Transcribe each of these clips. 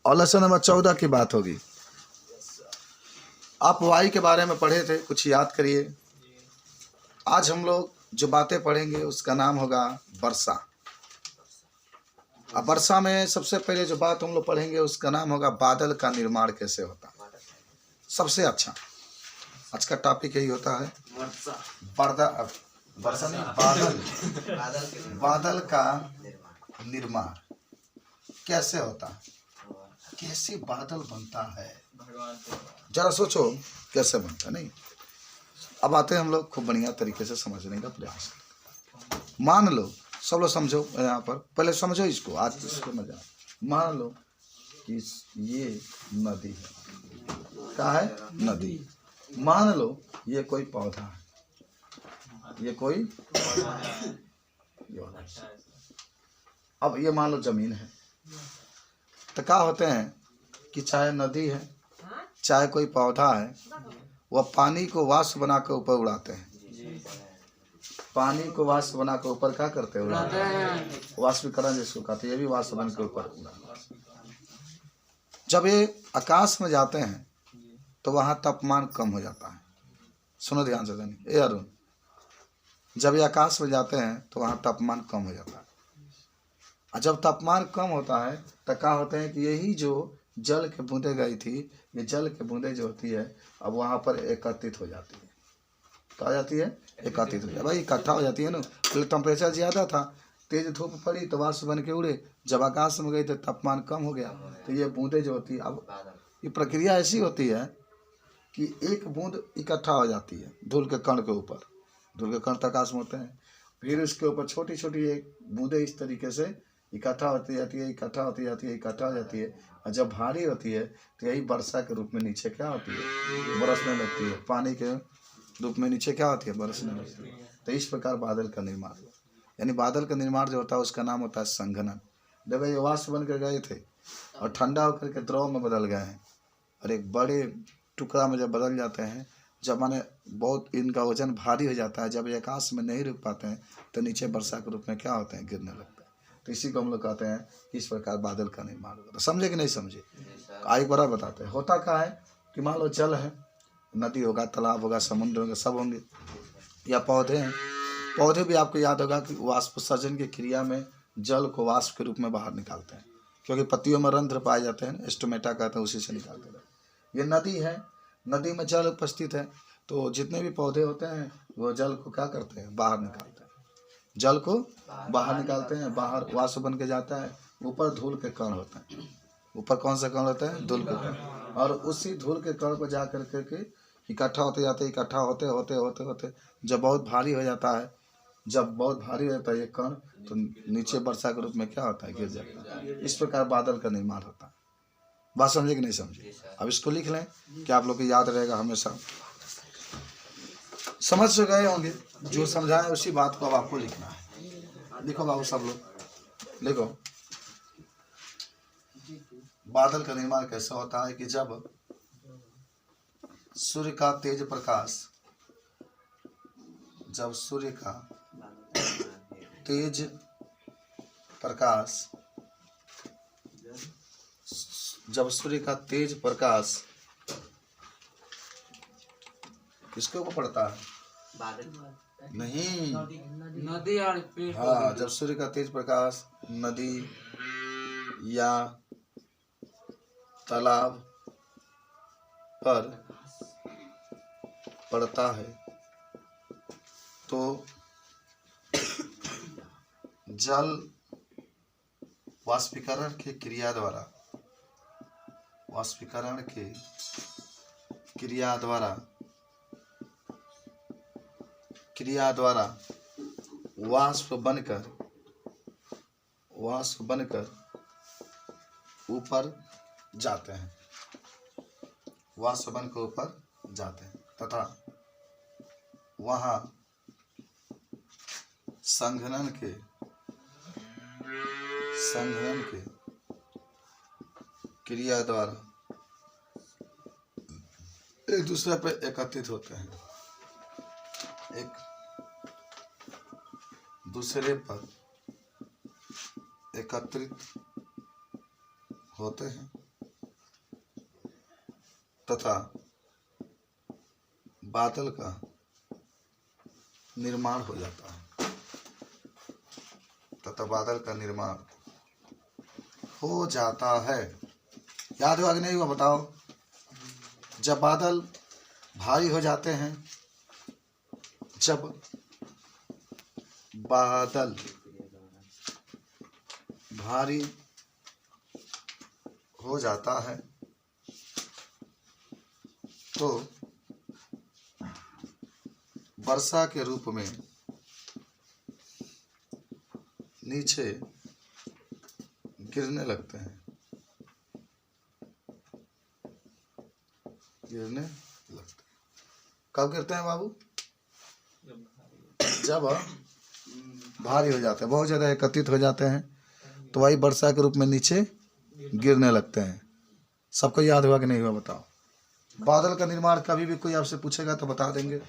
और lesson number 14 की बात होगी। आप वायु के बारे में पढ़े थे, कुछ याद करिए। आज हम लोग जो बातें पढ़ेंगे उसका नाम होगा वर्षा। अब वर्षा में सबसे पहले जो बात हम लोग पढ़ेंगे उसका नाम होगा बादल का निर्माण कैसे होता है। सबसे अच्छा आज का टॉपिक यही होता है, वर्षा नहीं, बादल का निर्माण कैसे होता है, कैसे बादल बनता है, जरा सोचो कैसे बनता है। नहीं, अब आते हैं हम लोग खूब बढ़िया तरीके से समझने का प्रयास। मान लो, सब लोग समझो, यहाँ पर पहले समझो इसको, आज इसको मजा। मान लो कि ये नदी है, क्या है, नदी। मान लो ये कोई पौधा है, ये कोई अब ये मान लो जमीन है। तो क्या होते हैं कि चाहे नदी है चाहे कोई पौधा है, वह पानी को वाष्प बना कर ऊपर उड़ाते हैं। पानी को वाष्प बना कर ऊपर क्या करते हैं, उड़ाते हैं। वाष्पीकरण जिसको कहते हैं, ये भी वाष्प बन के ऊपर उड़ा। जब ये आकाश में जाते हैं तो वहाँ तापमान कम हो जाता है। सुनो ध्यान से जानिए, ए अरुण, जब ये आकाश में जाते हैं तो वहाँ तापमान कम हो जाता है। और जब तापमान कम होता है तो क्या होते हैं कि यही जो जल के बूंदें गई थी, ये जल के बूंदें जो होती है अब वहाँ पर एकत्रित हो जाती है। क्या हो जाती है, एकत्रित हो जाती है। भाई इकट्ठा हो जाती है ना। पहले टेम्परेचर ज़्यादा था, तेज धूप पड़ी तो वाष्प बन के उड़े, जब आकाश में गई तो तापमान कम हो गया, तो ये बूंदें जो होती है, अब ये प्रक्रिया ऐसी होती है कि एक बूंद इकट्ठा हो जाती है धूल के कण के ऊपर। धूल के कण तो आकाश में होते हैं, फिर उसके ऊपर छोटी छोटी एक बूंदें इस तरीके से इकट्ठा होती जाती है, इकट्ठा होती जाती है, इकट्ठा हो जाती है। और जब भारी होती है तो यही वर्षा के रूप में नीचे क्या होती है, बरसने लगती है। पानी के रूप में नीचे क्या होती है, बरसने लगती है। तो इस प्रकार बादल का निर्माण, यानी बादल का निर्माण जो होता है उसका नाम होता है संघनन। देखो ये वाष्प बन कर गए थे और ठंडा होकर के द्रव में बदल गए हैं, और एक बड़े टुकड़ा में जब बदल जाते हैं, जब माने बहुत इनका वजन भारी हो जाता है, जब ये आकाश में नहीं रुक पाते हैं तो नीचे वर्षा के रूप में क्या होते हैं, गिरने लगते हैं। तो इसी को हम लोग कहते हैं इस प्रकार बादल का निर्माण होता है। समझे कि नहीं समझे? एक बार बताते हैं होता क्या है कि मान लो जल है, नदी होगा, तालाब होगा, समुद्र होगा, सब होंगे, या पौधे हैं। पौधे भी आपको याद होगा कि वाष्पोत्सर्जन की क्रिया में जल को वाष्प के रूप में बाहर निकालते हैं, क्योंकि पत्तियों में रंध्र पाए जाते हैं, स्टोमेटा कहते हैं, उसी से निकालते हैं। ये नदी है, नदी में जल उपस्थित है, तो जितने भी पौधे होते हैं वो जल को क्या करते हैं, बाहर निकालते हैं। जल को बाहर निकालते हैं, बाहर वाष्प बन के जाता है। ऊपर धूल के कण होते हैं, ऊपर कौन सा कण होता है, धूल के कण। और उसी धूल के कण को जा कर के इकट्ठा होते जाते, इकट्ठा होते होते होते होते जब बहुत भारी हो जाता है, जब बहुत भारी हो जाता है ये कण, तो नीचे वर्षा के रूप में क्या होता है, गिर जाता है। इस प्रकार बादल का निर्माण होता है। बात समझे कि नहीं समझे? अब इसको लिख लें कि आप लोग को याद रहेगा हमेशा। समझ से गए होंगे, जो समझाए उसी बात को अब आपको लिखना है। लिखो बाबू, सब लोग लिखो। बादल का निर्माण कैसा होता है कि जब सूर्य का तेज प्रकाश, जब सूर्य का तेज प्रकाश, जब सूर्य का तेज प्रकाश किसके ऊपर पड़ता है, नहीं, नदी और पेड़। हाँ, जब सूर्य का तेज प्रकाश नदी या तालाब पर पड़ता है तो जल वाष्पीकरण की क्रिया द्वारा, वाष्पीकरण की क्रिया द्वारा वाष्प बनकर ऊपर जाते हैं, वाष्प बनकर ऊपर जाते हैं, तथा वहाँ संघनन के क्रिया द्वारा एक दूसरे पर एकत्रित होते हैं, एक दूसरे पर एकत्रित होते हैं तथा बादल का निर्माण हो जाता है, तथा बादल का निर्माण हो जाता है। याद हुआ कि नहीं हुआ बताओ? जब बादल भारी हो जाते हैं, जब बादल भारी हो जाता है तो वर्षा के रूप में नीचे गिरने लगते हैं, गिरने लगते हैं। कब गिरते हैं बाबू? जब भारी हो जाते हैं, बहुत ज़्यादा एकत्रित हो जाते हैं, तो वही वर्षा के रूप में नीचे गिरने लगते हैं। सबको याद हुआ कि नहीं हुआ बताओ? बादल का निर्माण कभी भी कोई आपसे पूछेगा तो बता देंगे।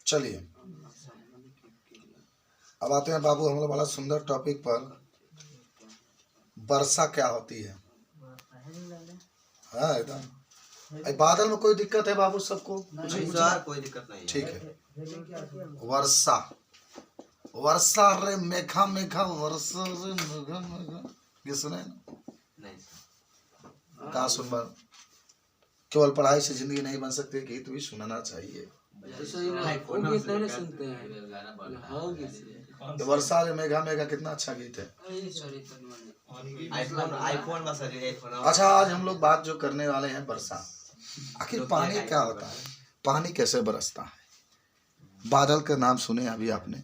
चलिए अब आते हैं बाबू हम लोग बड़ा सुंदर टॉपिक पर, वर्षा क्या होती है। हाँ एकदम। बादल में कोई दिक्कत है बाबू सबको? नहीं सर, कोई दिक्कत नहीं है। ठीक है। वर्षा, वर्षा रे मेघा मेघा, वर्षा रे मेघा मेघा, ये सुने ना? नहीं सर। कहाँ सुन बार? केवल पढ़ाई से जिंदगी नहीं बन सकती, गीत भी सुनना चाहिए। वो गीत नहीं सुनते हैं। हाँ गीत। वर्षा रे मेघा मेघा कितना अच्छा गीत है। आईफोन में सर, आईफोन। अच्छा, आज हम लोग बात जो करने वाले हैं वर्षा। आखिर पानी क्या होता है, पानी कैसे बरसता है? बादल का नाम सुने अभी आपने,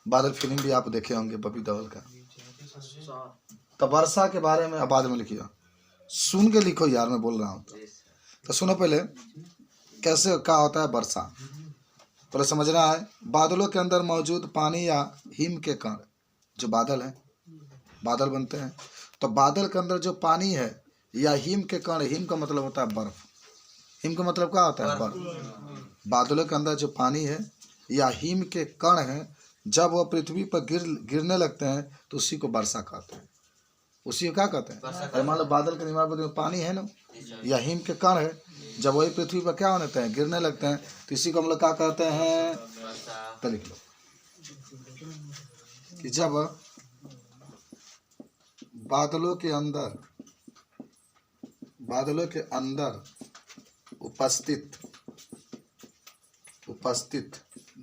बादल फिल्म भी आप देखे होंगे बबी देओल का। तो वर्षा के बारे में बाद में लिखिए, सुन के लिखो यार, मैं बोल रहा हूँ तो सुनो। पहले कैसे क्या होता है वर्षा, पहले समझना है। बादलों के अंदर मौजूद पानी या हिम के कण, जो बादल है, बादल बनते हैं, तो बादल के अंदर जो पानी है या हिम के कण, हिम का मतलब होता है बर्फ, हिम का मतलब क्या होता है? बर्फ। बादलों के अंदर जो पानी है या हिम के कण हैं, जब वह पृथ्वी पर गिरने लगते हैं तो उसी को वर्षा कहते हैं। उसी को क्या कहते हैं? मान लो बादल के निर्माण पर पानी है ना, या हिम के कण है, जब वही पृथ्वी पर क्या होते हैं? गिरने लगते हैं, तो इसी को हम लोग क्या कहते हैं? तो लिख लो कि जब बादलों के अंदर उपस्थित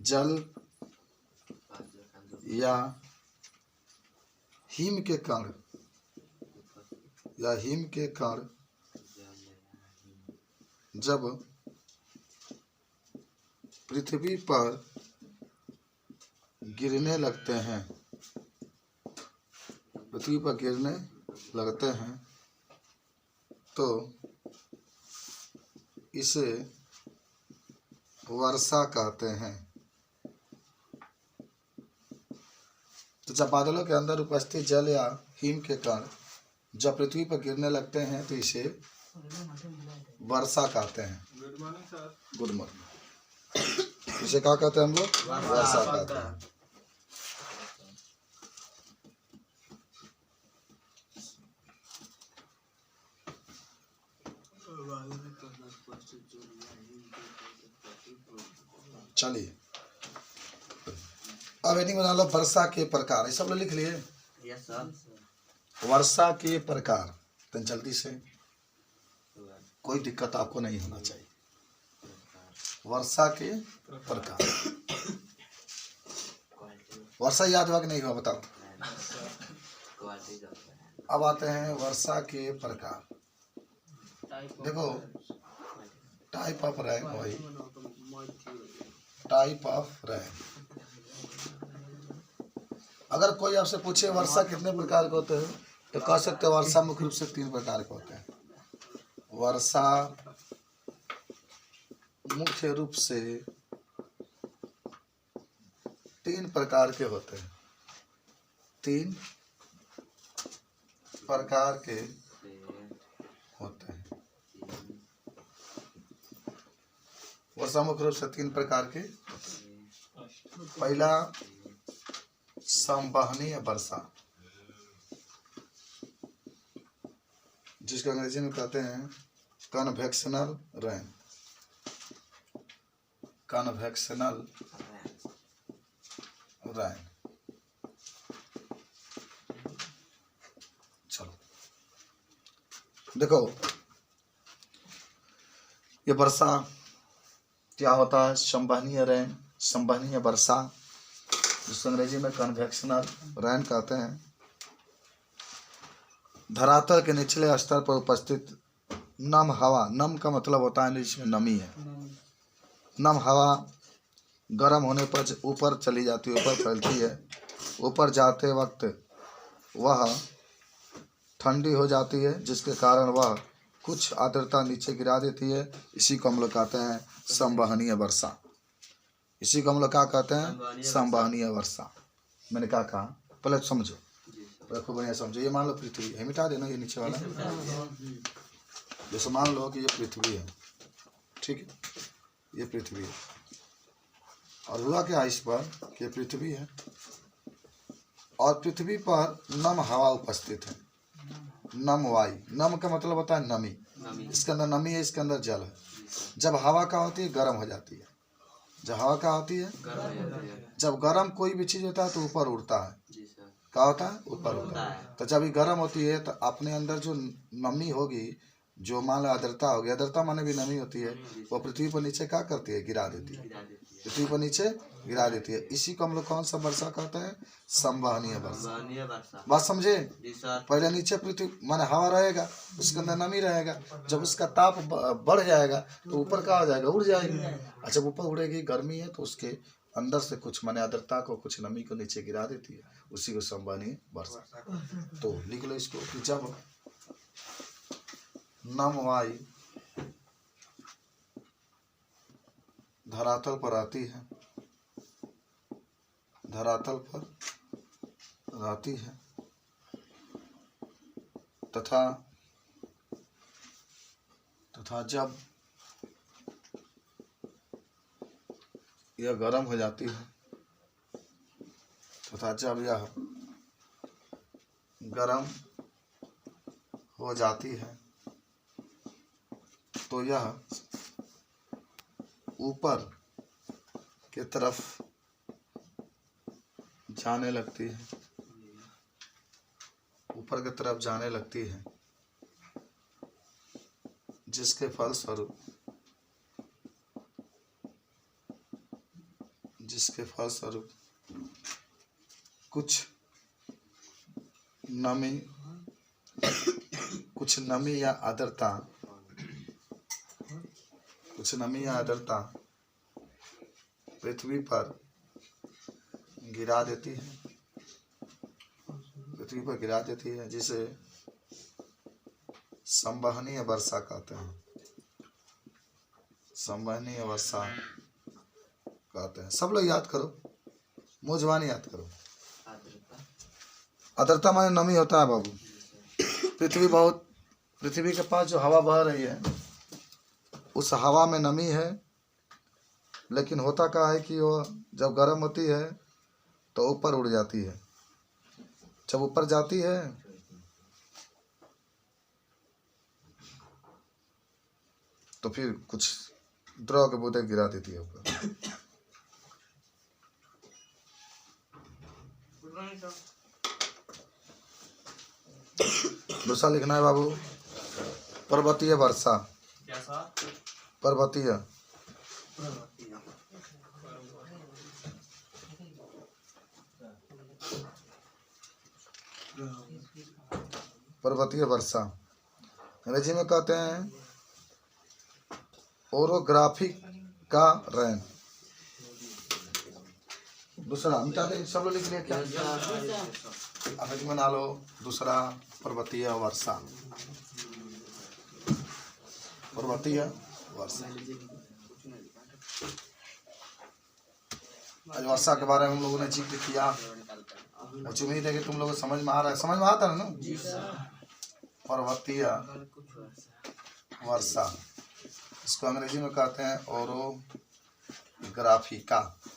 जल या हिम के कण जब पृथ्वी पर गिरने लगते हैं, तो इसे वर्षा कहते हैं। तो जब बादलों के अंदर उपस्थित जल या हिम के कण जब पृथ्वी पर गिरने लगते हैं तो इसे वर्षा कहते हैं। Good morning. इसे क्या कहते हैं हम लोग? वर्षा कहते हैं। चलिए अब हेडिंग बना लो, वर्षा के प्रकार। ये सब लोग लिख लिए? Yes sir. वर्षा के प्रकार, तो जल्दी से, कोई दिक्कत आपको नहीं होना चाहिए। वर्षा के प्रकार। वर्षा याद हुआ कि नहीं हुआ बताओ? अब आते हैं वर्षा के प्रकार। देखो, टाइप ऑफ रैन, वही टाइप ऑफ रैन। अगर कोई आपसे पूछे वर्षा कितने प्रकार के होते हैं, तो कह सकते हैं वर्षा मुख्य रूप से 3 प्रकार के होते हैं। वर्षा मुख्य रूप से 3 प्रकार के होते हैं। 3 प्रकार के होते हैं। वर्षा मुख्य रूप से 3 प्रकार की। पहला संवहनीय वर्षा, जिसको अंग्रेजी में कहते हैं कन्वेक्शनल रेन। Convectional rain. चलो देखो, ये वर्षा क्या होता है? संवहनीय रेन, संवहनीय वर्षा, जिसको अंग्रेजी में कन्वेक्शनल रेन कहते हैं। धरातल के निचले स्तर पर उपस्थित नम हवा, नम का मतलब होता है जिसमें नमी है, नम हवा गर्म होने पर ऊपर चली जाती है, ऊपर फैलती है। ऊपर जाते वक्त वह ठंडी हो जाती है, जिसके कारण वह कुछ आर्द्रता नीचे गिरा देती है। इसी को हम लोग कहते हैं संवहनीय वर्षा। इसी को हम लोग क्या कहते हैं? संवहनीय वर्षा। मैंने क्या कहा? पहले समझो, पहले खूब बढ़िया समझो। ये मान लो पृथ्वी है, मिटा देना ये नीचे वाला। जैसे मान लो कि ये पृथ्वी है, ठीक है, ये पृथ्वी है, और हुआ क्या इस पर कि पृथ्वी है और पृथ्वी पर नम हवा उपस्थित है, नम वायु। नम का मतलब होता है नमी, इसके अंदर नमी है, इसके अंदर जल है। जब हवा का होती है गर्म हो जाती है, जब हवा का होती है, जब गर्म कोई भी चीज होता है तो ऊपर उड़ता है। क्या होता है? ऊपर उड़ता है। तो जब ये गर्म होती है तो अपने अंदर जो नमी होगी, जो मान लो आर्द्रता होगी, आर्द्रता माने भी नमी होती है, वो पृथ्वी पर नीचे क्या करती है? गिरा देती है, पृथ्वी पर नीचे गिरा देती है। इसी को हम लोग कौन सा वर्षा कहते हैं? संवहनीय वर्षा। बात समझे? पहले नीचे पृथ्वी माने हवा रहेगा, उसके अंदर नमी रहेगा, जब उसका ताप बढ़ जाएगा तो ऊपर क्या हो जाएगा? उड़ जाएगी। अच्छा, ऊपर उड़ेगी, गर्मी है तो उसके अंदर से कुछ माने आर्द्रता को, कुछ नमी को नीचे गिरा देती है, उसी को संवहनीय वर्षा। तो लिख लो इसको कि जब नम वायु धरातल पर आती है, धरातल पर आती है तथा जब यह गर्म हो जाती है, तथा जब यह गर्म हो जाती है तो यह ऊपर की तरफ जाने लगती है, ऊपर की तरफ जाने लगती है, जिसके फलस्वरूप कुछ नमी या आर्द्रता पृथ्वी पर गिरा देती है, जिसे संवहनीय वर्षा कहते हैं। संवहनीय वर्षा कहते हैं। सब लोग याद करो, मुझवानी याद करो। आर्द्रता माने नमी होता है बाबू। पृथ्वी के पास जो हवा बह रही है, उस हवा में नमी है, लेकिन होता क्या है कि वो जब गर्म होती है तो ऊपर उड़ जाती है। जब ऊपर जाती है तो फिर कुछ द्रव के बूंदे गिरा देती है ऊपर। दूसरा लिखना है बाबू, पर्वतीय वर्षा। पर्वतीय वर्षा अंग्रेजी में कहते हैं ओरोग्राफिक का रेन। दूसरा मिटा दे, सब लोग लिख लिया क्या? अंग्रेजी में ना लो। दूसरा पर्वतीय वर्षा, पर्वतीय वर्षा। आज वर्षा के बारे में हम लोगों ने जिक्र किया। मुझे उम्मीद है कि तुम लोगों को समझ में आ रहा है। समझ में आता है ना? पर्वतीय वर्षा, इसको अंग्रेजी में कहते हैं ओरोग्राफिका।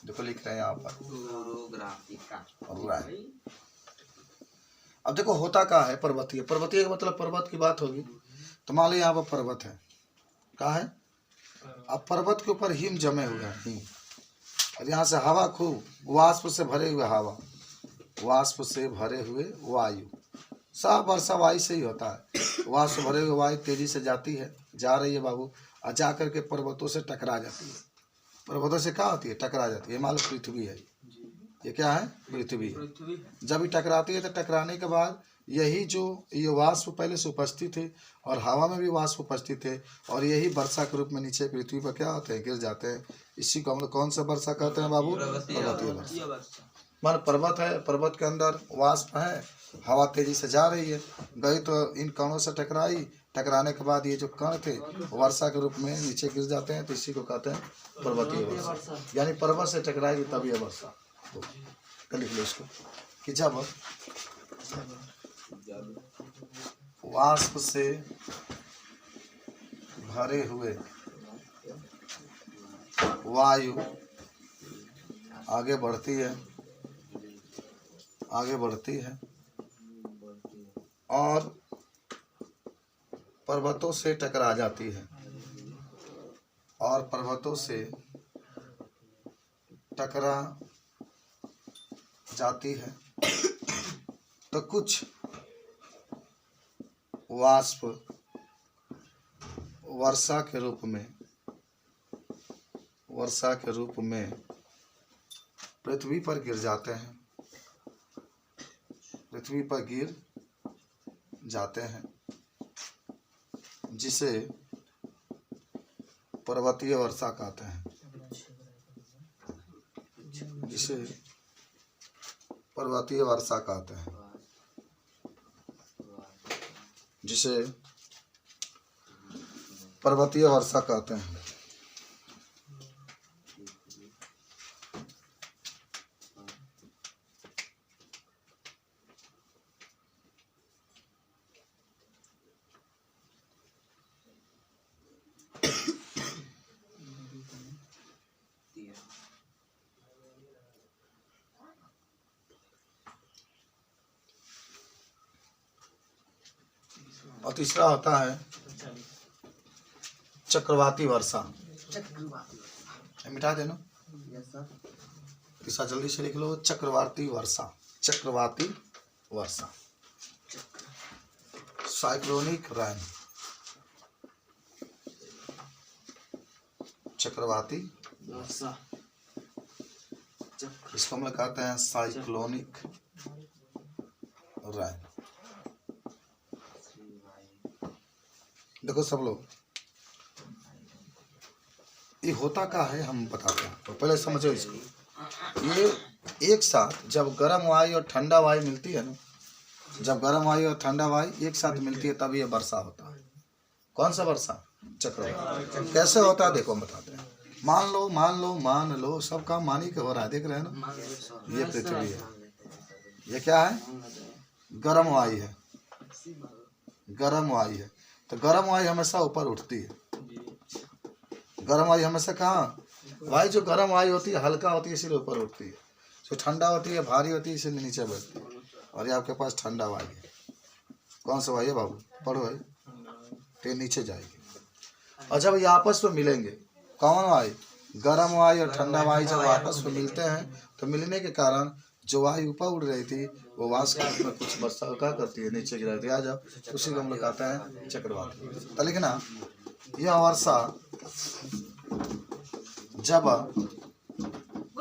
देखो लिख रहे हैं यहाँ पर ओरोग्राफिका। राइट। अब देखो होता क्या है पर्वतीय, पर्वतीय का मतलब पर्वत की बात होगी। तो मान लो यहाँ पर पर्वत है, क्या है, अब पर्वत के ऊपर हिम जमे हुए हैं, हिम, और यहाँ से हवा खूब, वाष्प से भरे हुए हवा, वाष्प से भरे हुए वायु, सब वर्षा वायु से ही होता है। वाष्प भरे हुए वायु तेजी से जाती है, जा रही है बाबू, और जा करके पर्वतों से टकरा जाती है। पर्वतों से क्या होती है, टकरा जाती है। मान लो पृथ्वी है, ये क्या है, पृथ्वी है। जब ये टकराती है तो टकराने के बाद यही जो ये वाष्प पहले से उपस्थित थे और हवा में भी वाष्प उपस्थित थे, और यही वर्षा के रूप में नीचे पृथ्वी पर क्या होते हैं, गिर जाते हैं। इसी को हम लोग कौन सा वर्षा कहते हैं बाबू, पर्वतीय वर्षा। मान पर्वत है, पर्वत के अंदर वाष्प है, हवा तेजी से जा रही है, गई तो इन कणों से टकराई, टकराने के बाद ये जो कण थे वर्षा के रूप में नीचे गिर जाते हैं, तो इसी को कहते हैं पर्वतीय वर्षा। यानी पर्वत से टकराएगी तब यह वर्षा। तो लिख लो इसको कि जब वाष्प से भरे हुए वायु आगे बढ़ती है, आगे बढ़ती है और पर्वतों से टकरा जाती है, और पर्वतों से टकरा जाती है, तो कुछ वाष्प वर्षा के रूप में पृथ्वी पर गिर जाते हैं, पृथ्वी पर गिर जाते हैं, जिसे पर्वतीय वर्षा कहते हैं, जिसे पर्वतीय वर्षा कहते हैं, जिसे पर्वतीय वर्षा कहते हैं। और तीसरा होता है चक्रवाती वर्षा। मिटा देना, तीसरा जल्दी से लिख लो, चक्रवाती वर्षा, चक्रवाती वर्षा, साइक्लोनिक रेन, चक्रवाती वर्षा, इसको हम लोग कहते हैं साइक्लोनिक रेन। देखो सब लोग, ये होता क्या है हम बताते हैं, तो पहले समझो इसको। ये एक साथ जब गर्म वायु और ठंडा वायु मिलती है ना, जब गर्म वायु और ठंडा वायु एक साथ मिलती है तब ये वर्षा होता है। कौन सा वर्षा, चक्रवाती। कैसे होता है देखो हम बताते हैं। मान लो सब काम मानी के हो रहा है, देख रहे हैं ना, ये पृथ्वी है, ये क्या है, गर्म वायु है, गर्म वायु है। तो गर्म वायु हमेशा ऊपर उठती है, गर्म वायु हमेशा कहाँ, वायु जो गर्म वायु होती है हल्का होती है इसलिए ऊपर उठती है, जो ठंडा होती है भारी होती है इसलिए नीचे बैठती है। और ये आपके पास ठंडा वायु है, कौन सा वायु है बाबू, पढ़ो भाई, तो नीचे जाएगी। और जब ये आपस में मिलेंगे, कौन वायु, गर्म वायु और ठंडा वायु जब आपस में मिलते हैं तो मिलने के कारण जो वायु ऊपर उड़ रही थी वो वाष्प में कुछ वर्षा क्या करती है, नीचे गिराती है। आ जाओ, उसी को हम लोग कहते हैं चक्रवाती। तो लिखना, यह वर्षा जब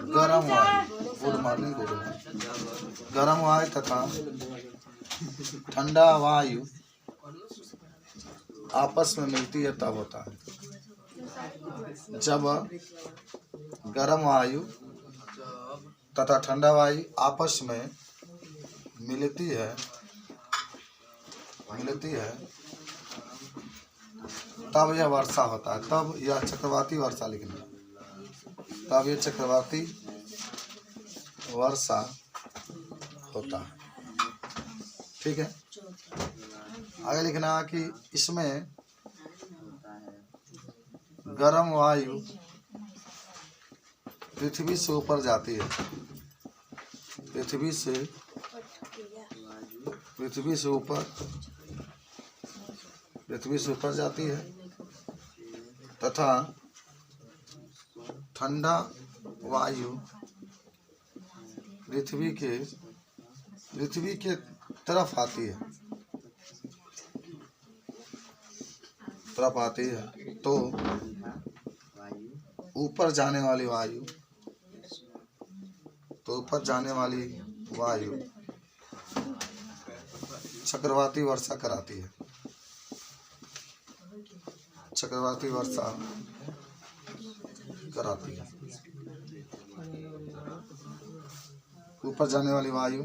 गर्म वायु, गुड मॉर्निंग, गर्म वायु तथा ठंडा वायु आपस में मिलती है तब होता है। जब गर्म वायु तथा ठंडा वायु आपस में मिलती है तब यह वर्षा होता है, तब यह चक्रवाती वर्षा लिखना, तब यह चक्रवाती वर्षा होता है। ठीक है। आगे लिखना है कि इसमें गर्म वायु पृथ्वी से ऊपर जाती है, पृथ्वी से ऊपर जाती है तथा ठंडा वायु पृथ्वी के तरफ आती है तो ऊपर जाने वाली वायु चक्रवाती वर्षा कराती है, ऊपर जाने वाली वायु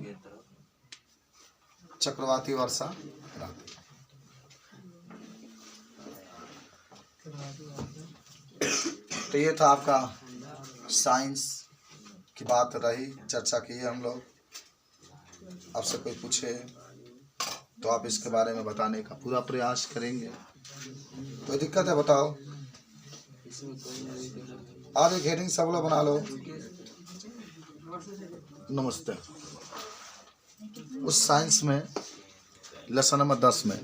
चक्रवाती वर्षा कराती है। तो ये था आपका साइंस की बात रही, चर्चा की है हम लोग। आपसे कोई पूछे तो आप इसके बारे में बताने का पूरा प्रयास करेंगे। कोई दिक्कत है बताओ। आज एक हेडिंग सब लोग बना लो। नमस्ते। उस साइंस में लेसन नंबर 10 में